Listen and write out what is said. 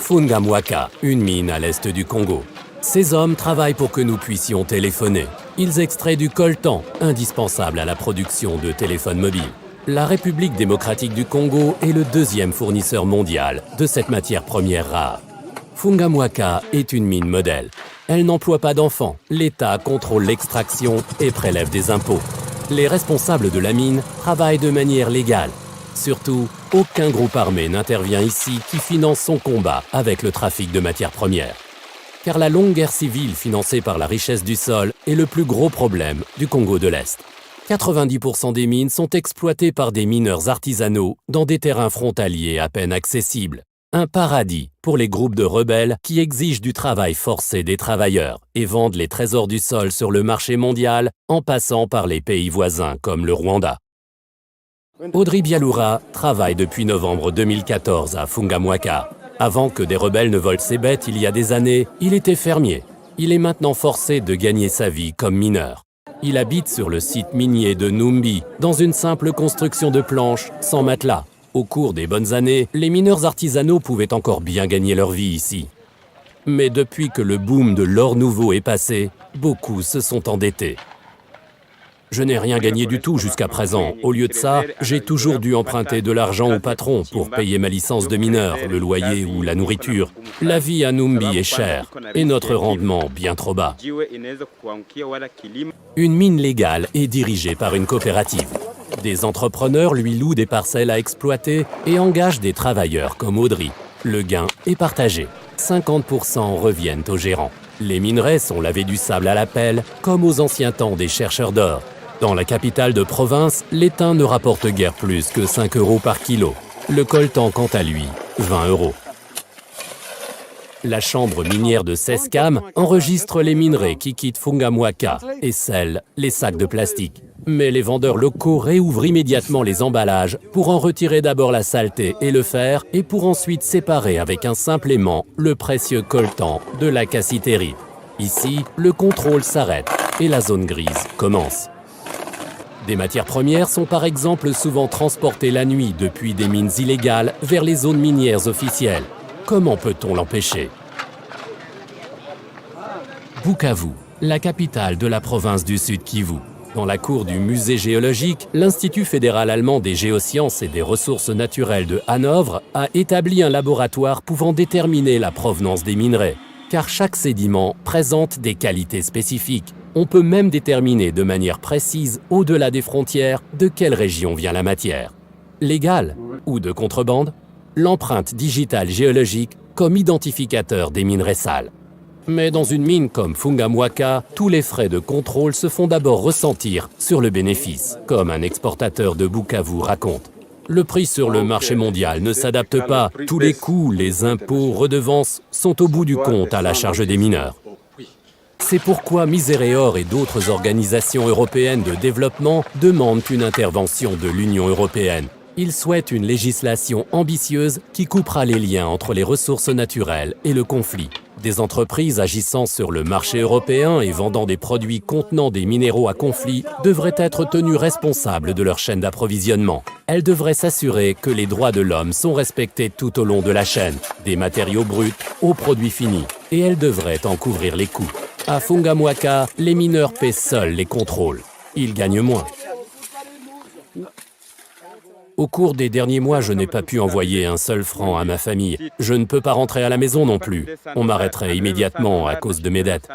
Fungamwaka, une mine à l'est du Congo. Ces hommes travaillent pour que nous puissions téléphoner. Ils extraient du coltan, indispensable à la production de téléphones mobiles. La République démocratique du Congo est le deuxième fournisseur mondial de cette matière première rare. Fungamwaka est une mine modèle. Elle n'emploie pas d'enfants, l'État contrôle l'extraction et prélève des impôts. Les responsables de la mine travaillent de manière légale. Surtout, aucun groupe armé n'intervient ici qui finance son combat avec le trafic de matières premières. Car la longue guerre civile financée par la richesse du sol est le plus gros problème du Congo de l'Est. 90% des mines sont exploitées par des mineurs artisanaux dans des terrains frontaliers à peine accessibles. Un paradis pour les groupes de rebelles qui exigent du travail forcé des travailleurs et vendent les trésors du sol sur le marché mondial en passant par les pays voisins comme le Rwanda. Audrey Bialoura travaille depuis novembre 2014 à Fungamwaka. Avant que des rebelles ne volent ses bêtes il y a des années, il était fermier. Il est maintenant forcé de gagner sa vie comme mineur. Il habite sur le site minier de Numbi, dans une simple construction de planches, sans matelas. Au cours des bonnes années, les mineurs artisanaux pouvaient encore bien gagner leur vie ici. Mais depuis que le boom de l'or nouveau est passé, beaucoup se sont endettés. Je n'ai rien gagné du tout jusqu'à présent. Au lieu de ça, j'ai toujours dû emprunter de l'argent au patron pour payer ma licence de mineur, le loyer ou la nourriture. La vie à Numbi est chère et notre rendement bien trop bas. Une mine légale est dirigée par une coopérative. Des entrepreneurs lui louent des parcelles à exploiter et engagent des travailleurs comme Audrey. Le gain est partagé. 50% reviennent aux gérants. Les minerais sont lavés du sable à la pelle, comme aux anciens temps des chercheurs d'or. Dans la capitale de province, l'étain ne rapporte guère plus que 5 € par kilo. Le coltan, quant à lui, 20 €. La chambre minière de Seskam enregistre les minerais qui quittent Fungamwaka et scelle les sacs de plastique. Mais les vendeurs locaux réouvrent immédiatement les emballages pour en retirer d'abord la saleté et le fer et pour ensuite séparer avec un simple aimant le précieux coltan de la cassiterie. Ici, le contrôle s'arrête et la zone grise commence. Des matières premières sont par exemple souvent transportées la nuit depuis des mines illégales vers les zones minières officielles. Comment peut-on l'empêcher? Bukavu, la capitale de la province du Sud Kivu. Dans la cour du musée géologique, l'Institut fédéral allemand des géosciences et des ressources naturelles de Hanovre a établi un laboratoire pouvant déterminer la provenance des minerais. Car chaque sédiment présente des qualités spécifiques. On peut même déterminer de manière précise, au-delà des frontières, de quelle région vient la matière. Légale ou de contrebande? L'empreinte digitale géologique comme identificateur des minerais sales. Mais dans une mine comme Fungamwaka, tous les frais de contrôle se font d'abord ressentir sur le bénéfice, comme un exportateur de Bukavu raconte. Le prix sur le marché mondial ne s'adapte pas. Tous les coûts, les impôts, redevances sont au bout du compte à la charge des mineurs. C'est pourquoi Misereor et d'autres organisations européennes de développement demandent une intervention de l'Union européenne. Ils souhaitent une législation ambitieuse qui coupera les liens entre les ressources naturelles et le conflit. Des entreprises agissant sur le marché européen et vendant des produits contenant des minéraux à conflit devraient être tenues responsables de leur chaîne d'approvisionnement. Elles devraient s'assurer que les droits de l'homme sont respectés tout au long de la chaîne, des matériaux bruts aux produits finis, et elles devraient en couvrir les coûts. À Fungamwaka, les mineurs paient seuls les contrôles. Ils gagnent moins. Au cours des derniers mois, je n'ai pas pu envoyer un seul franc à ma famille. Je ne peux pas rentrer à la maison non plus. On m'arrêterait immédiatement à cause de mes dettes.